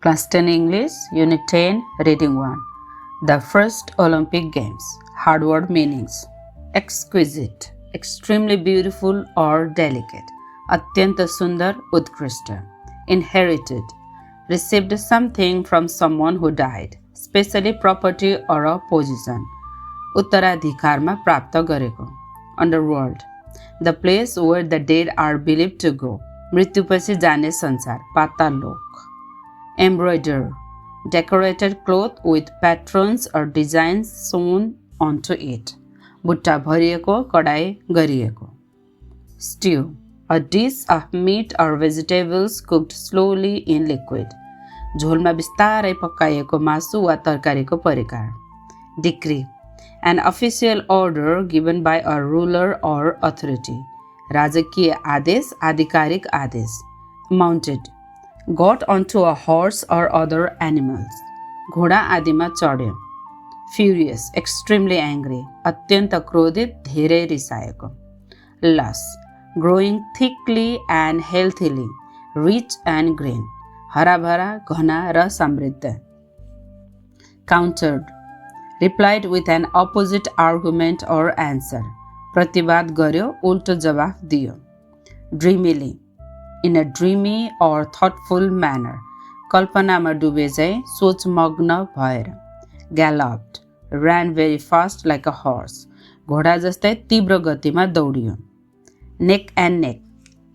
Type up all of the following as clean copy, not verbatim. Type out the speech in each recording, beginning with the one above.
Class 10 English, Unit 10, Reading 1. The first Olympic Games. Hard word meanings. Exquisite, extremely beautiful or delicate. Atyanta sundar, utkrishta. Inherited, received something from someone who died, especially property or a position. उत्तराधिकारमा प्राप्त गरेको. Underworld, the place where the dead are believed to go. मृत्युपछि जाने संसार, पाताल लोक. Embroider, decorated cloth with patterns or designs sewn onto it. बुट्टा भरिएको, कडाई गरिएको. Stew, a dish of meat or vegetables cooked slowly in liquid. झोलमा बिस्तारै पकाइएको मासु वा तरकारीको परिकार. Decree, an official order given by a ruler or authority. राजकीय आदेश, आधिकारिक आदेश. Mounted, got onto a horse or other animals. घोडा आदिमा चढ्यो. Furious, extremely angry. अत्यन्त क्रोधित, धेरै रिसाएको. Lush, growing thickly and healthily, rich and green. हराभरा, घना र समृद्ध. Countered, replied with an opposite argument or answer. प्रतिवाद गर्यो, उल्टो जवाफ दियो. Dreamily, in a dreamy or thoughtful manner. कल्पनामा डुबे झैं सोचमग्न भएर. Galloped, ran very fast like a horse. घोडा जस्तै तीव्र गतिमा दौडियो. Neck and neck,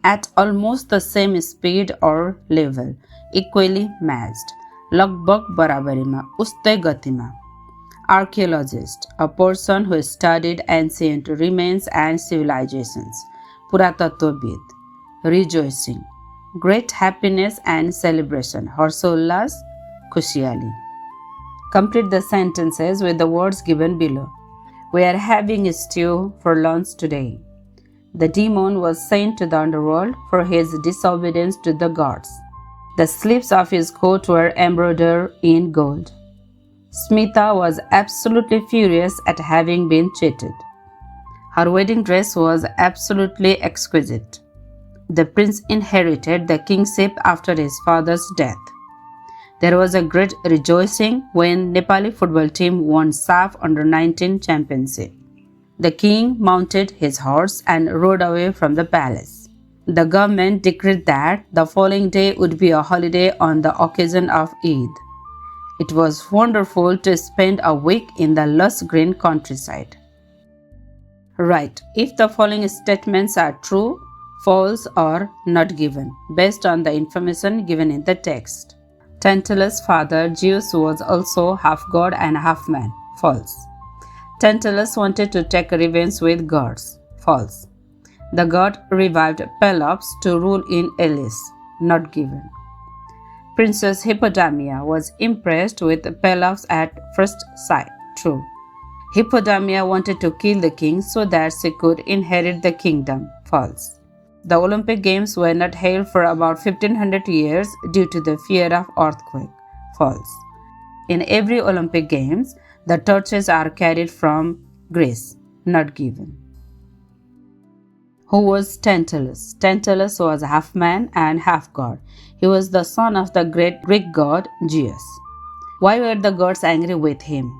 at almost the same speed or level, equally matched. लगभग बराबरीमा, उस्तै गतिमा. Archaeologist, a person who studied ancient remains and civilizations. पुरातत्वविद. Rejoicing, great happiness and celebration. हर्षोल्लास, खुशियाली. Complete the sentences with the words given below. We are having a stew for lunch today. The demon was sent to the underworld for his disobedience to the gods. The sleeves of his coat were embroidered in gold. Smita was absolutely furious at having been cheated. Her wedding dress was absolutely exquisite. The prince inherited the kingship after his father's death. There was a great rejoicing when Nepali football team won SAF Under-19 championship. The king mounted his horse and rode away from the palace. The government decreed that the following day would be a holiday on the occasion of Eid. It was wonderful to spend a week in the lush green countryside. Write if the following statements are true, false, or not given, based on the information given in the text. Tantalus' father, Zeus, was also half god and half man. False. Tantalus wanted to take revenge with gods. False. The god revived Pelops to rule in Elis. Not given. Princess Hippodamia was impressed with Pelops at first sight. True. Hippodamia wanted to kill the king so that she could inherit the kingdom. False. The Olympic Games were not held for about 1500 years due to the fear of earthquake. False. In every Olympic Games, the torches are carried from Greece. Not given. Who was Tantalus? Tantalus was half man and half god. He was the son of the great Greek god Zeus. Why were the gods angry with him?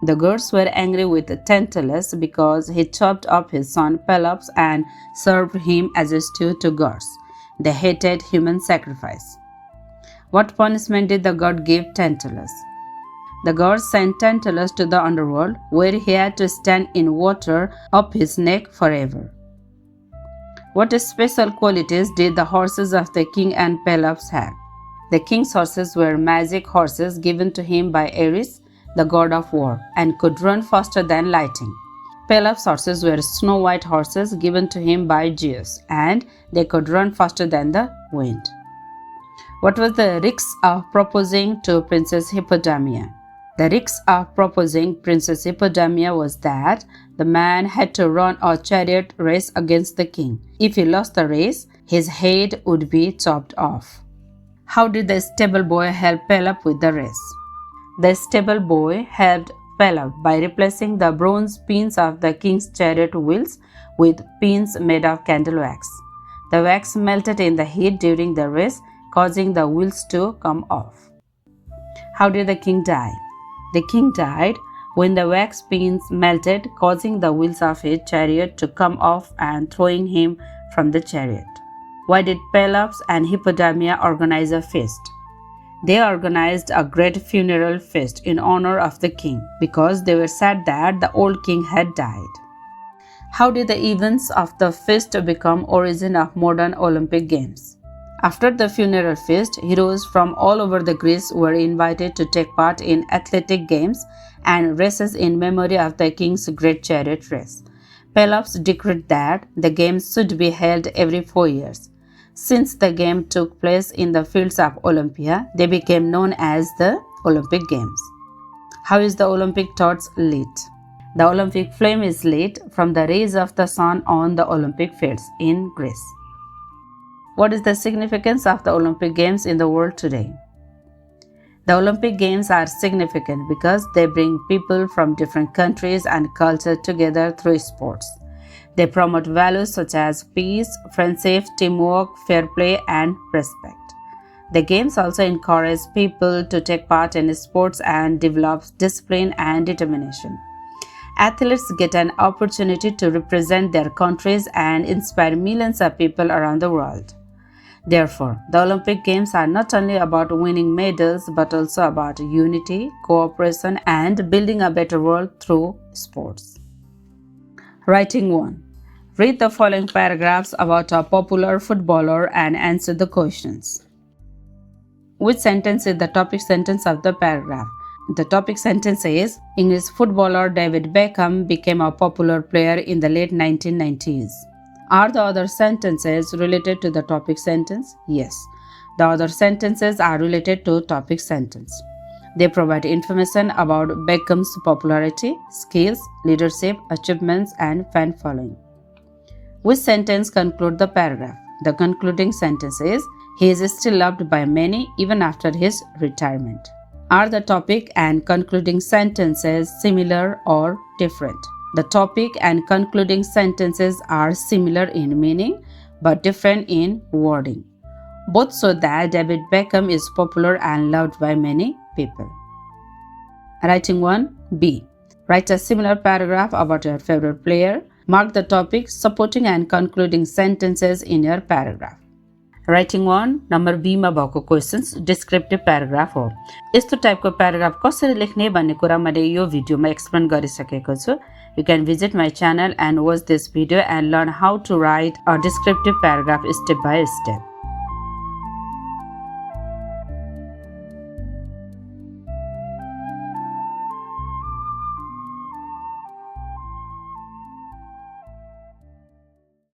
The gods were angry with Tantalus because he chopped up his son Pelops and served him as a stew to gods. They hated human sacrifice. What punishment did the god give Tantalus? The gods sent Tantalus to the underworld, where he had to stand in water up his neck forever. What special qualities did the horses of the king and Pelops have? The king's horses were magic horses given to him by Ares, the god of war, and could run faster than lightning. Pelops' horses were snow-white horses given to him by Zeus, and they could run faster than the wind. What was the risk of proposing to Princess Hippodamia? The risk of proposing Princess Hippodamia was that the man had to run a chariot race against the king. If he lost the race, his head would be chopped off. How did the stable boy help Pelops with the race? The stable boy helped Pelops by replacing the bronze pins of the king's chariot wheels with pins made of candle wax. The wax melted in the heat during the race, causing the wheels to come off. How did the king die? The king died when the wax pins melted, causing the wheels of his chariot to come off and throwing him from the chariot. Why did Pelops and Hippodamia organize a feast? They organized a great funeral feast in honor of the king because they were sad that the old king had died. How did the events of the feast become origin of modern Olympic Games? After the funeral feast, heroes from all over the Greece were invited to take part in athletic games and races in memory of the king's great chariot race. Pelops decreed that the games should be held every 4 years. Since the game took place in the fields of Olympia, they became known as the Olympic Games. How is the Olympic torch lit? The Olympic flame is lit from the rays of the sun on the Olympic fields in Greece. What is the significance of the Olympic Games in the world today? The Olympic Games are significant because they bring people from different countries and cultures together through sports. They promote values such as peace, friendship, teamwork, fair play, and respect. The games also encourage people to take part in sports and develop discipline and determination. Athletes get an opportunity to represent their countries and inspire millions of people around the world. Therefore, the Olympic Games are not only about winning medals but also about unity, cooperation, and building a better world through sports. Writing 1. Read the following paragraphs about a popular footballer and answer the questions. Which sentence is the topic sentence of the paragraph? The topic sentence is English footballer David Beckham became a popular player in the late 1990s. Are the other sentences related to the topic sentence? Yes. The other sentences are related to topic sentence. They provide information about Beckham's popularity, skills, leadership, achievements, and fan following. Which sentence concludes the paragraph? The concluding sentence is, he is still loved by many even after his retirement. Are the topic and concluding sentences similar or different? The topic and concluding sentences are similar in meaning but different in wording. Both show that David Beckham is popular and loved by many people. Writing 1. B. Write a similar paragraph about your favorite player. Mark the topic, supporting and concluding sentences in your paragraph. Writing 1. Number B मा भएको questions descriptive paragraph हो। यस्तो टाइपको paragraph कसरी लेख्ने भन्ने कुरा मैले यो भिडियोमा एक्सप्लेन गरिसकेको छु। You can visit my channel and watch this video and learn how to write a descriptive paragraph step by step.